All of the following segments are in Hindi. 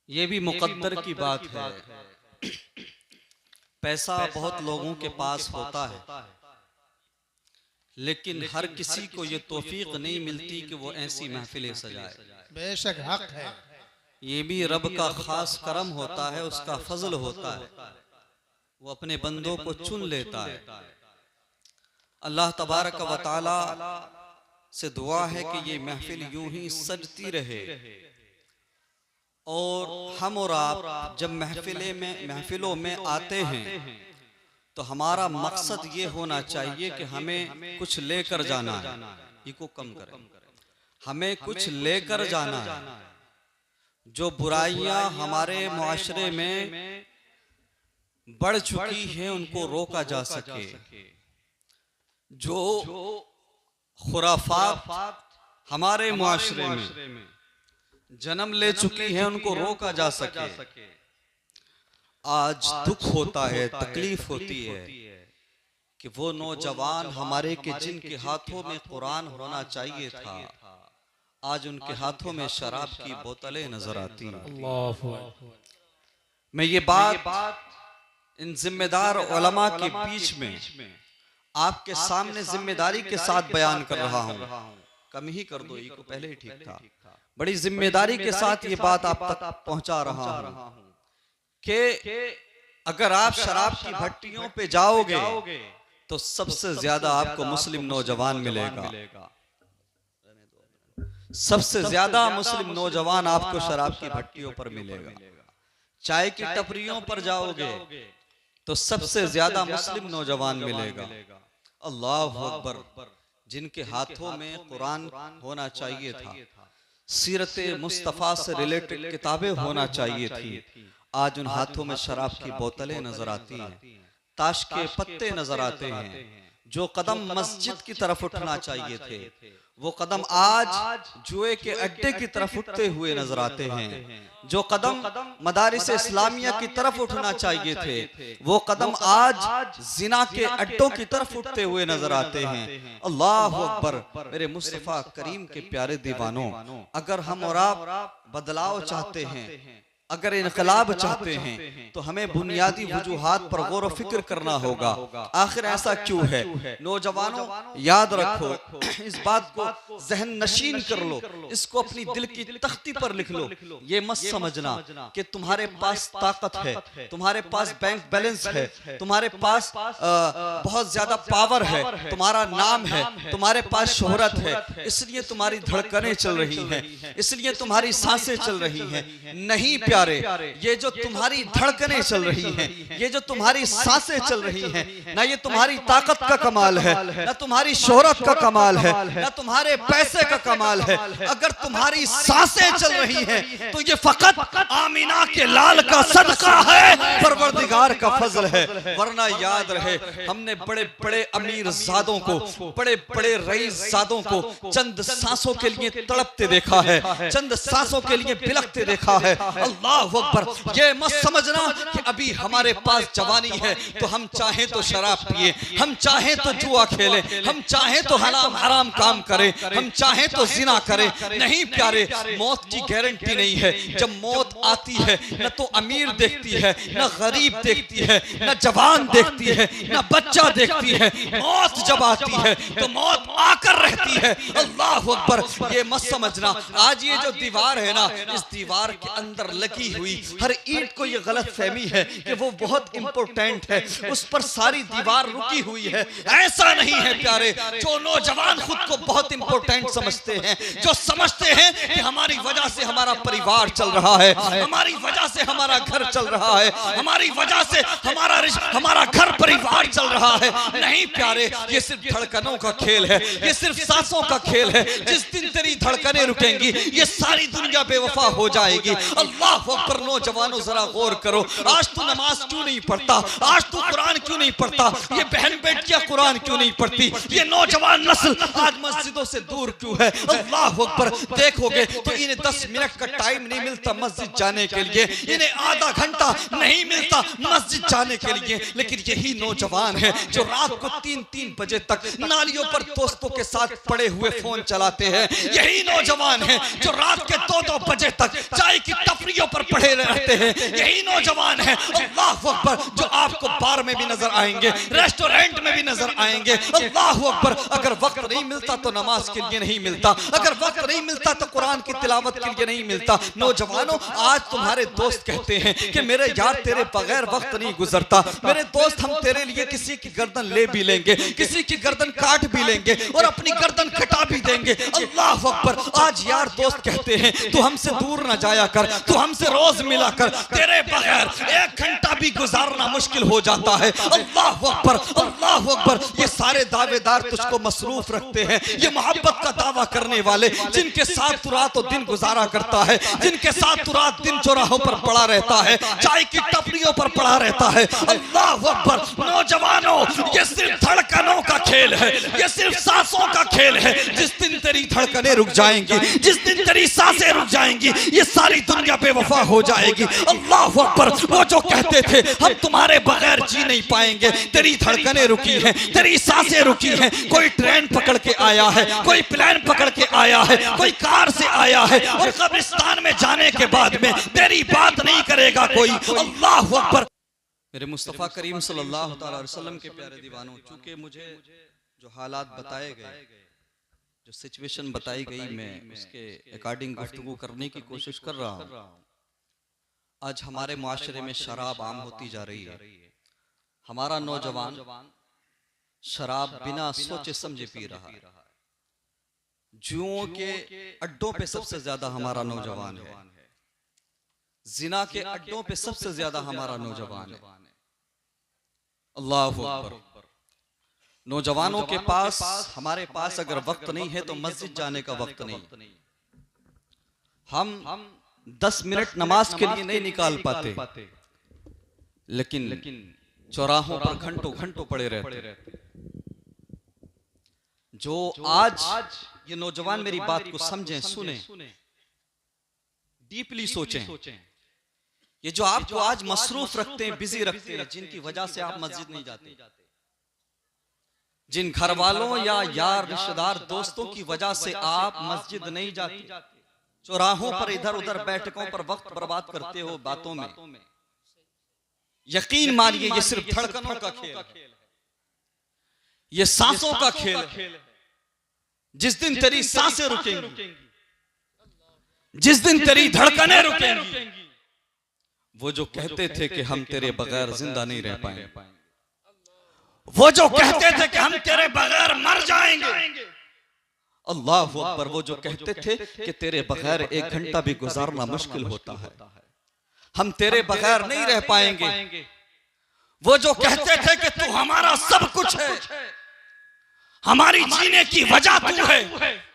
ये भी मुकद्दर की बात है। पैसा बहुत लोगों के पास होता है, लेकिन हर किसी को ये तौफीक नहीं मिलती कि वो ऐसी महफिलें सजाए। बेशक हक है। ये भी रब का खास करम होता है, उसका फजल होता है, वो अपने बंदों को चुन लेता है। अल्लाह तबारक व तआला से दुआ है कि ये महफिल यूं ही सजती रहे और हम और आप जब महफिलों में आते हैं तो हमारा मकसद ये होना चाहिए कि हमें कुछ लेकर जाना है। इको कम करें, हमें कुछ लेकर जाना है। जो बुराइयां हमारे मुआशरे में बढ़ चुकी हैं उनको रोका जा सके, जो खुराफात हमारे मुआशरे में जन्म ले चुकी हैं उनको रोका जा सके। आज दुख होता है, तकलीफ होती है कि वो नौजवान हमारे के जिनके हाथों में कुरान होना चाहिए था, आज उनके हाथों में शराब की बोतलें नजर आती हैं। मैं ये बात इन जिम्मेदार उलमा के बीच में आपके सामने जिम्मेदारी के साथ बयान कर रहा हूँ। कम ही कर दो, ये को पहले ही ठीक था। बड़ी जिम्मेदारी के साथ ये बात आप तक पहुंचा रहा हूँ कि अगर आप शराब की भट्टियों पे जाओगे तो सबसे ज्यादा आपको मुस्लिम नौजवान मिलेगा। सबसे ज्यादा मुस्लिम नौजवान आपको शराब की भट्टियों पर मिलेगा। चाय की टपरियों पर जाओगे तो सबसे ज्यादा मुस्लिम नौजवान मिलेगा। अल्लाह अकबर। जिनके हाथों में कुरान होना चाहिए था, सीरत मुस्तफ़ा से रिलेटेड किताबें होना चाहिए थी, आज उन हाथों में शराब की बोतलें नजर आती हैं, ताश के पत्ते नजर आते हैं। जो कदम मस्जिद की तरफ उठना चाहिए थे वो कदम आज जुए के अड्डे की तरफ उठते हुए नजर आते हैं। जो कदम मदारिस इस्लामिया की तरफ उठना चाहिए थे वो कदम आज जिना के अड्डों की तरफ उठते हुए नजर आते हैं। अल्लाह अकबर। मेरे मुस्तफा करीम के प्यारे दीवानों, अगर हम और आप बदलाव चाहते हैं, अगर इनकलाब चाहते हैं तो हमें बुनियादी वजूहात पर गौर फिक्र करना होगा। आखिर ऐसा क्यों है? नौजवानों याद रखो, इस बात को जहन नशीन कर लो, इसको अपनी दिल की तख्ती पर लिख लो। ये मत समझना कि तुम्हारे पास ताकत है, तुम्हारे पास बैंक बैलेंस है, तुम्हारे पास बहुत ज्यादा पावर है, तुम्हारा नाम है, तुम्हारे पास शोहरत है, इसलिए तुम्हारी धड़कनें चल रही हैं, इसलिए तुम्हारी सांसें चल रही हैं। नहीं प्यारे, ये जो तुम्हारी धड़कनें चल रही हैं, ये जो तुम्हारी सांसें चल रही हैं, ना ये तुम्हारी ताकत का कमाल है, ना तुम्हारी शोहरत का कमाल है, ना तुम्हारे पैसे का कमाल है। अगर तुम्हारी सांसें चल रही हैं तो ये फकत आमीना के लाल का सदका है, परवरदिगार का फजल है। वरना याद रहे, हमने बड़े बड़े अमीर ज़ादों को, बड़े बड़े रईस ज़ादों को चंद सांसों के लिए तड़पते देखा है, चंद सांसों के लिए बिलखते देखा है। अल्लाह अकबर। ये मत समझना कि अभी हमारे पास जवानी है तो हम चाहें तो शराब पिए, हम चाहें तो जुआ खेलें, हम चाहें तो हराम काम करें, हम चाहें तो जिना करें। नहीं प्यारे, मौत की गारंटी नहीं है। जब मौत आती है न तो अमीर देखती है, न गरीब देखती है, न जवान देखती है, न बच्चा देखती है। मौत जब आती है तो मौत आकर रहती है। अल्लाह अकबर। ये मत समझना आज ये जो दीवार है ना, इस दीवार के अंदर लगी हुई हर ईंट को ये गलत फहमी है कि वो बहुत इंपॉर्टेंट है, उस पर सारी दीवार रुकी हुई है। ऐसा नहीं है प्यारे। जो नौजवान खुद को बहुत इंपॉर्टेंट समझते हैं, जो समझते हैं कि हमारी वजह से हमारा परिवार चल रहा है, हमारी वजह से हमारा घर चल रहा है, हमारी वजह से हमारा घर परिवार चल रहा है। नहीं प्यारे, ये सिर्फ धड़कनों का खेल है, ये सिर्फ सांसों का खेल है। जिस दिन तेरी धड़कनें रुकेंगी ये सारी दुनिया बेवफा हो जाएगी। अल्लाह अकबर। नौजवानों जरा गौर करो, आज तू नमाज क्यों नहीं पढ़ता, आज तू कुरान क्यों नहीं पढ़ता, ये बहन बेटियां कुरान क्यों नहीं पढ़ती, ये नौजवान नस्ल आज मस्जिदों से दूर क्यों है? अल्लाह अकबर। देखोगे तो इन्हें 10 मिनट का टाइम नहीं मिलता मस्जिद जाने के लिए, इन्हें आधा घंटा नहीं मिलता मस्जिद जाने के लिए। लेकिन यही नौजवान है जो रात को 3-3 बजे तक नालियों पर दोस्तों के साथ पड़े हुए फोन चलाते हैं। यही नौजवान है जो रात के 2-2 बजे तक चाय की टपरियों पर पड़े रहते हैं। यही नौजवान है अल्लाह अकबर जो आपको बार में भी नजर आएंगे, रेस्टोरेंट में भी नजर आएंगे। अल्लाह अकबर। अगर वक्त नहीं मिलता तो नमाज के लिए नहीं मिलता, अगर वक्त नहीं मिलता तो कुरान की तिलावत के लिए नहीं मिलता। नौजवानों, आज तुम्हारे दोस्त कहते हैं कि मेरे यार तेरे बगैर वक्त नहीं गुजरता। मेरे दोस्त, हम तेरे लिए किसी की गर्दन ले भी लेंगे, किसी की गर्दन काट भी लेंगे और अपनी गर्दन कटा भी देंगे। अल्लाह अकबर। आज यार दोस्त कहते हैं तू हमसे दूर ना जाया कर, तू हमसे रोज मिला कर, तेरे बगैर 1 घंटा भी गुजारना मुश्किल हो जाता है। अल्लाह अकबर, अल्लाह अकबर। ये सारे दावेदार तुझको मसरूफ रखते हैं, ये मोहब्बत का दावा करने वाले जिनके साथ तू रात और दिन गुजारा करता है, जिनके साथ तू रात दिन चौराहों पर पड़ा रहता है, चाय की टपरियों पर पड़ा रहता है। अल्लाह अकबर। नौजवानों, ये सिर्फ धड़कनों का खेल है, ये सिर्फ सांसों का खेल है। जिस दिन तेरी धड़कनें रुक जाएंगी, जिस दिन तेरी सांसें रुक जाएंगी, ये सारी दुनिया बेवफा हो जाएगी। अल्लाह अकबर। वो जो कहते थे हम तुम्हारे बगैर जी नहीं पाएंगे, तेरी धड़कनें रुकी हैं, तेरी सांसें रुकी हैं। कोई ट्रेन पकड़ के आया है, कोई प्लेन पकड़ के आया है, कोई कार से आया है और कब्रिस्तान में जाने के बाद में तेरी बात नहीं करेगा कोई। अल्लाह अकबर। मेरे मुस्तफ़ा करीम सल्लल्लाहु अलैहि वसल्लम के प्यारे दीवानों, चूंकि मुझे जो हालात बताए गए, जो सिचुएशन बताई गई, मैं उसके अकॉर्डिंग गुफ्तगू करने की कोशिश कर रहा हूँ। आज हमारे मुआशरे में शराब आम होती जा रही है। हमारा नौजवान शराब बिना सोचे समझे पी रहा है। जुओं के अड्डों पे सबसे ज्यादा हमारा नौजवान है, जिना के अड्डों पे सबसे ज्यादा हमारा नौजवान है। अल्लाह अकबर। नौजवानों के पास, हमारे पास अगर वक्त नहीं है तो मस्जिद जाने का वक्त नहीं। हम 10 मिनट नमाज के लिए नहीं निकाल पाते, लेकिन चौराहों पर घंटों घंटों पड़े रहते। जो आज ये नौजवान मेरी बात को समझें, सुने, डीपली सोचें। ये जो आपको आज मसरूफ रखते हैं, बिजी रखते हैं, जिनकी वजह से आप मस्जिद नहीं जाते, जिन घर वालों या यार रिश्तेदार दोस्तों की वजह से आप मस्जिद नहीं जाते, चौराहों पर इधर उधर बैठकों पर वक्त बर्बाद करते हो बातों में, यकीन मानिए ये सिर्फ धड़कनों का खेल है, ये सांसों का खेल है। जिस दिन तेरी सांसें रुकेंगी, जिस दिन तेरी धड़कनें रुकेंगी, वो जो कहते थे कि हम तेरे बगैर जिंदा नहीं रह पाएंगे, वो जो कहते थे कि हम तेरे बगैर मर जाएंगे, अल्लाह अकबर, वो जो कहते थे कि तेरे बगैर 1 घंटा भी गुजारना मुश्किल होता है, हम तेरे बगैर नहीं रह पाएंगे, वो जो कहते थे कि तू हमारा सब कुछ है, हमारी जीने की वजह तू है,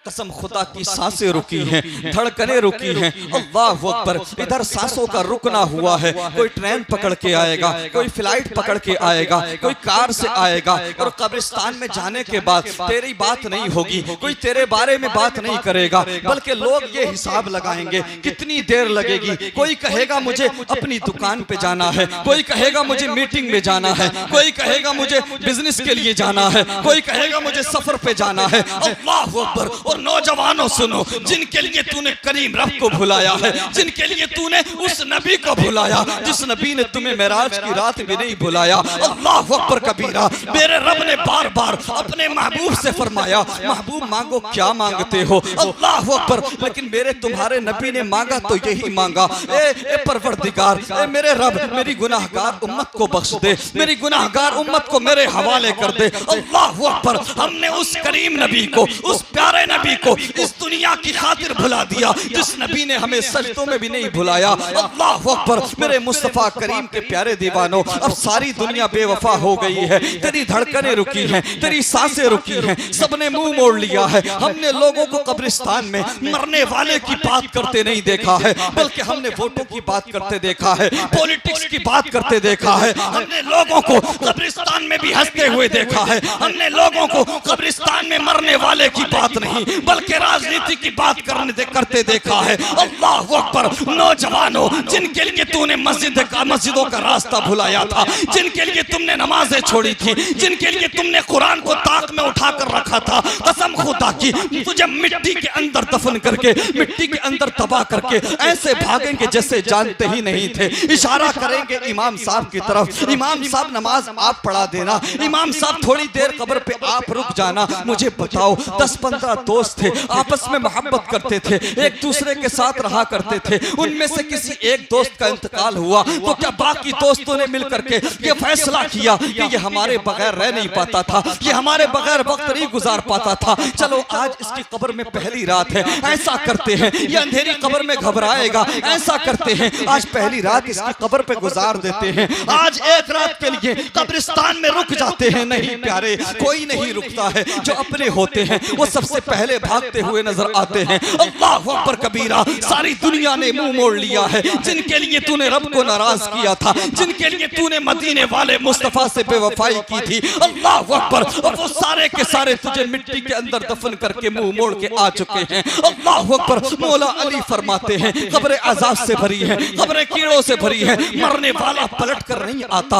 कसम खुदा की सांसें रुकी हैं, धड़कनें रुकी हैं। अल्लाह अकबर। इधर सांसों का रुकना हुआ है। कोई ट्रेन पकड़ के आएगा, कोई फ्लाइट पकड़ के आएगा, कोई कार से आएगा और कब्रिस्तान में जाने के बाद तेरी बात नहीं होगी, कोई तेरे बारे में बात नहीं करेगा, बल्कि लोग ये हिसाब लगाएंगे कितनी देर लगेगी। कोई कहेगा मुझे अपनी दुकान पे जाना है, कोई कहेगा मुझे मीटिंग में जाना है, कोई कहेगा मुझे बिजनेस के लिए जाना है, कोई कहेगा मुझे सफर पे जाना है। अल्लाह अकबर। और नौजवानों सुनो, जिनके लिए तूने करीम रब को भुलाया है, जिनके लिए तूने उस नबी को भुलाया जिस नबी ने तुम्हें मेराज की रात भी नहीं भुलाया। अल्लाह अकबर कबीरा। मेरे रब ने बार बार अपने महबूब से फरमाया, महबूब मांगो क्या मांगते हो। अल्लाह अकबर। लेकिन मेरे तुम्हारे नबी ने मांगा तो यही मांगा, ए परवरदिगार, ए मेरे रब, मेरी गुनाहगार उम्मत को बख्श दे, मेरी गुनाहगार उम्मत को मेरे हवाले कर दे। अल्लाह अकबर। हमने उस करीम नबी को, उस प्यारे नबी को इस दुनिया की खातिर भुला दिया जिस नबी ने हमें सजदों में भी नहीं भुलाया। अल्लाह अकबर। मेरे मुस्तफ़ा करीम के प्यारे दीवानों, अब सारी दुनिया बेवफा हो गई है, तेरी धड़कनें रुकी हैं, तेरी सांसें रुकी हैं, सबने मुंह मोड़ लिया है। हमने लोगों को कब्रिस्तान में मरने वाले की बात करते नहीं देखा है, बल्कि हमने वोटों की बात करते देखा है, पॉलिटिक्स की बात करते देखा है। हमने लोगों को कब्रिस्तान में भी हंसते हुए देखा है। हमने लोगों को कब्रिस्तान में मरने वाले की बात नहीं बल्कि राजनीति की बात करते देखा है। अल्लाह अकबर। नौजवानों, जिनके लिए तूने मस्जिदों का रास्ता भुलाया था, जिनके लिए तुमने नमाजें छोड़ी थी, जिनके लिए तुमने कुरान को ताक में उठाकर रखा था, कसम खुदा की तुझे मिट्टी के अंदर दफन करके, मिट्टी के अंदर तबाह करके ऐसे भागेंगे जैसे जानते ही नहीं थे। इशारा करेंगे इमाम साहब की तरफ, इमाम साहब नमाज आप पढ़ा देना, इमाम साहब थोड़ी देर कब्र पे आप रुक जाना। मुझे बताओ, 10-15 दोस्त थे, आपस में मोहब्बत करते थे, एक दूसरे के साथ रहा करते थे। उनमें से किसी एक दोस्त का इंतकाल हुआ तो क्या बाकी दोस्तों ने मिलकर के ये फैसला किया कि ये हमारे बगैर रह नहीं पाता था, ये हमारे बगैर वक्त नहीं गुजार पाता था, चलो आज इसकी कब्र में पहली रात है, ऐसा करते हैं। ये अंधेरी कब्र में घबराएगा, ऐसा करते हैं, आज पहली रात इसकी कब्र पे गुजार देते हैं, आज एक रात के लिए कब्रिस्तान में रुक जाते हैं। नहीं प्यारे, कोई नहीं रुकता है, जो अपने होते हैं वो सबसे पहले भागते हुए नजर आते हैं। अल्लाह अकबर कबीरा। सारी दुनिया ने मुंह मोड़ लिया है, जिनके लिए तूने रब को नाराज किया था, जिनके लिए तूने मदीने वाले मुस्तफा से बेवफाई की थी, अल्लाह अकबर, और वो सारे के सारे तुझे मिट्टी के अंदर दफन करके मुंह मोड़ के आ चुके हैं। अल्लाह अकबर। मौला अली फरमाते हैं, कब्र अजाब से भरी है, कब्र कीड़ों से भरी है, मरने वाला पलट कर नहीं आता,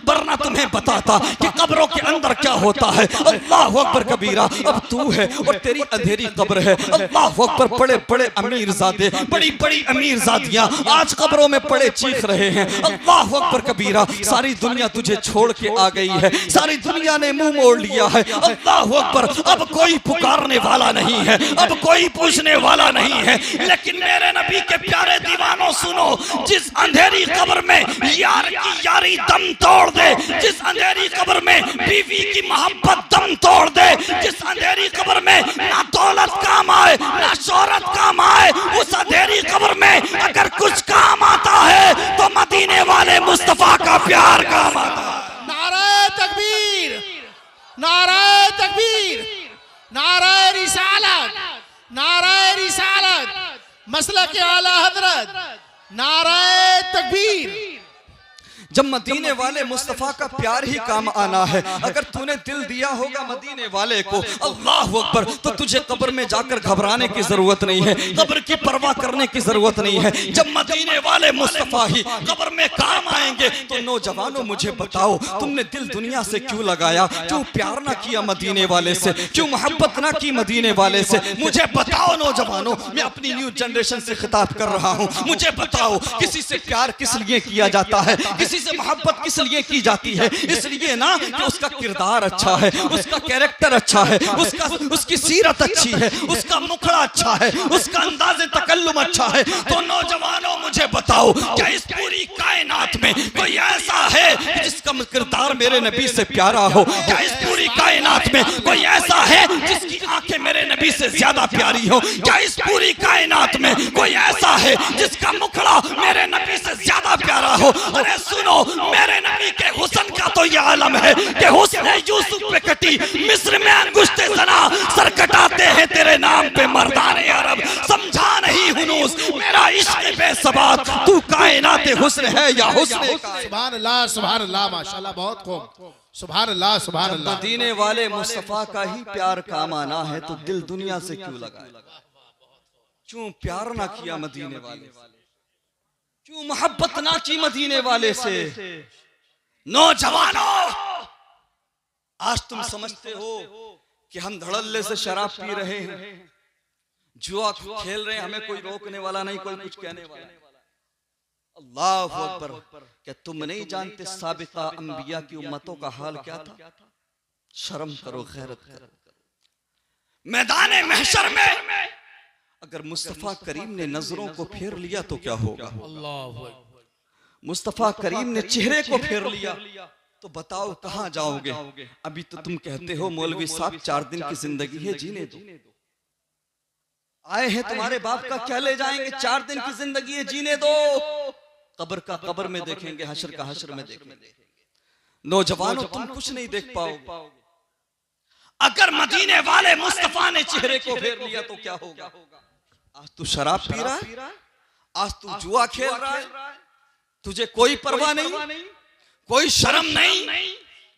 वरना तुम्हें बताता कि कब्रों के अंदर क्या होता है। अल्लाह अकबर कबीरा। अब तू है और तेरी अंधेरी कब्र है। अल्लाह अकबर। बड़े बड़े अमीर ज़ादे, बड़ी बड़ी अमीर ज़ादियां आज कब्रों में पड़े चीख रहे हैं। अल्लाह अकबर कबीरा। सारी दुनिया तुझे छोड़ के आ गई है, सारी दुनिया ने मुंह मोड़ लिया है। अल्लाह अकबर। अब कोई पुकारने वाला नहीं है, अब कोई पूछने वाला नहीं है। लेकिन मेरे नबी के प्यारे दीवानों सुनो, जिस अंधेरी कब्र में यार की यारी दम तोड़ दे, जिस अंधेरी कब्र में बीवी की मोहब्बत दम तोड़ दे, जिस अंधेरी कब्र में ना दौलत काम आए ना शोहरत काम आए, उस अंधेरी कब्र में अगर कुछ काम आता है तो मदीने वाले मुस्तफा का प्यार काम आता है। नारे तकबीर, नारे तकबीर, नारे रिसालत, नारे रिसालत, मसलक के आला हजरत, नारे तकबीर। जब मदीने वाले मुस्तफा का प्यार ही काम आना है, अगर तूने दिल दिया होगा मदीने वाले को, अल्लाह अकबर, तो तुझे कब्र में जाकर घबराने की जरूरत नहीं है, कब्र की परवाह करने की जरूरत नहीं है। जब मदीने वाले मुस्तफा ही कब्र में काम आएंगे तो नौजवानों मुझे बताओ, तुमने दिल दुनिया से क्यों लगाया, क्यों प्यार ना किया मदीने वाले से, क्यों मोहब्बत ना की मदीने वाले से? मुझे बताओ नौजवानों, मैं अपनी न्यू जनरेशन से खिताब कर रहा हूँ, मुझे बताओ किसी से प्यार किस लिए किया जाता है, किसी से मोहब्बत किस लिए की जाती है? इसलिए ना कि उसका किरदार अच्छा है, उसका कैरेक्टर अच्छा है, उसकी सीरत अच्छी है, उसका मुखड़ा अच्छा है, उसका अंदाज़े तकल्लुम अच्छा है। तो नौजवानों मुझे बताओ, क्या इस पूरी कायनात में कोई ऐसा है जिसका किरदार मेरे नबी से प्यारा हो? क्या इस पूरी कायनात में कोई ऐसा है जिसकी आंखें मेरे नबी से ज्यादा प्यारी हो? क्या इस पूरी कायनात में कोई ऐसा है जिसका मुखड़ा मेरे नबी से ज्यादा प्यारा हो? अरे सुनो, मेरे नबी के हुस्न का तो ये आलम है कि हुस्न यूसुफ पे कटी मिस्र में अंगुश्ते ज़ना, सर कटाते हैं तेरे नाम पे मर्दाने अरब। समझा नहीं हुनूस, मेरा इश्क बेसबात, तू कायनात हुस्न है या हुस्न? सुभान अल्लाह, सुभान अल्लाह, माशाल्लाह, बहुत खूब, सुभान अल्लाह, सुभान अल्लाह। मदीने वाले मुस्तफा का ही प्यार काम आना है तो दिल दुनिया से क्यों लगाए? क्यों प्यार ना किया मदीने वाले से? क्यों मोहब्बत ना की मदीने वाले से? नौजवानों, आज तुम समझते हो कि हम धड़ल्ले से शराब पी रहे हैं, जुआ खेल रहे हैं, हमें कोई रोकने वाला नहीं, कोई कुछ कहने वाला नहीं। अल्लाह अकबर। क्या तुम नहीं जानते साबिका अंबिया की उम्मतों का हाल क्या था? शर्म करो, गैरत करो। मैदान महशर में अगर मुस्तफा करीम ने नजरों को फेर लिया तो क्या होगा? मुस्तफा करीम ने चेहरे को फेर लिया तो बताओ कहां जाओगे? अभी तो तुम कहते हो मौलवी साहब 4 दिन की जिंदगी है, जीने दो। आए हैं तुम्हारे बाप का क्या ले जाएंगे, 4 दिन की जिंदगी है, जीने दो, कब्र का कब्र में देखेंगे, हश्र का हश्र में देखेंगे। नौजवानों तुम कुछ नहीं देख पाओगे। अगर मदीने वाले मुस्तफा ने चेहरे को फेर लिया तो क्या होगा। आज तू शराब पी रहा है, आज तू जुआ खेल रहा है, तुझे कोई परवाह नहीं, कोई शर्म नहीं,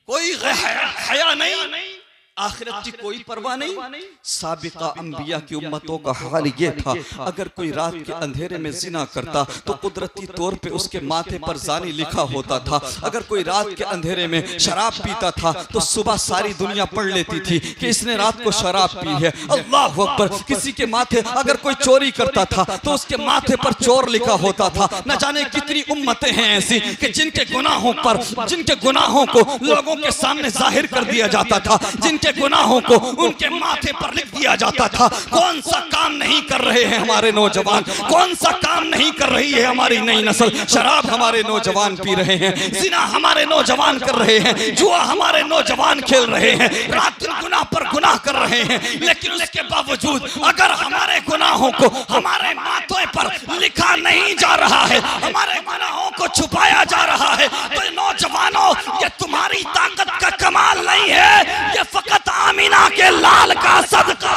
कोई हया नहीं, आखिरत की कोई परवाह नहीं। साबिका अंबिया की उम्मतों का हाल ये था, अगर कोई रात के अंधेरे में जिना करता तो कुदरती तौर पे उसके माथे पर जानी लिखा होता था। अगर कोई रात के अंधेरे में शराब पीता था तो सुबह सारी दुनिया पढ़ लेती थी कि इसने रात को शराब पी है। अल्लाह अकबर। किसी के माथे अगर कोई चोरी करता था तो उसके माथे पर चोर लिखा होता था। न जाने कितनी उम्मतें हैं ऐसी कि जिनके गुनाहों को लोगों के सामने जाहिर कर दिया जाता था, जिनके गुनाहों को उनके माथे पर लिख दिया जाता था। कौन सा काम नहीं कर रहे हैं हमारे नौजवान, कौन सा काम नहीं कर रही है हमारी नई नस्ल। शराब हमारे नौजवान पी रहे हैं, जिना हमारे नौजवान कर रहे हैं, जुआ हमारे नौजवान खेल रहे हैं, रात दिन गुनाह पर गुनाह कर रहे हैं। लेकिन उसके बावजूद अगर हमारे गुनाहों को हमारे माथे पर लिखा नहीं जा रहा है, हमारे गुनाहों को छुपाया जा रहा है, तो नौजवानों ये तुम्हारी ताकत का कमाल नहीं है, ये फकत आमीना के लाल का सदका।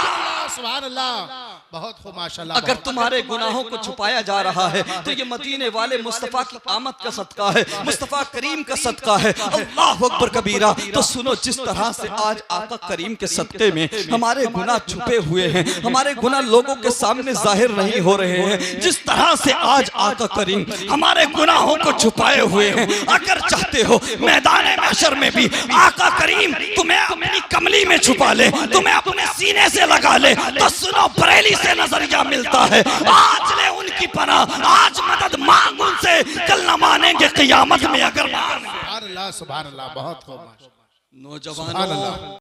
सुभान अल्लाह, बहुत खूब माशाल्लाह। अगर तुम्हारे गुनाहों को छुपाया जा रहा है तो ये मदीने वाले मुस्तफा की आमद का सदका है, मुस्तफा करीम का सदका है। अल्लाह अकबर कबीरा। तो सुनो, जिस तरह से आज आका करीम के सदके में हमारे गुनाह छुपे हुए हैं, हमारे गुनाह लोगों के सामने जाहिर नहीं हो रहे हैं, जिस तरह से आज आका करीम हमारे गुनाहों को छुपाए हुए हैं, अगर चाहते हो मैदान महशर में भी आका करीम तुम्हें अपनी कमली में छुपा ले, तुम्हें अपने सीने से लगा ले, तो सुनो, बरेली से नजरिया मिलता है। आज ले उनकी पनाह, आज मदद मांग उनसे, कल न मानेंगे क़यामत में अगर सुभान अल्लाह, सुभान अल्लाह, बहुत खूब। नौजवानों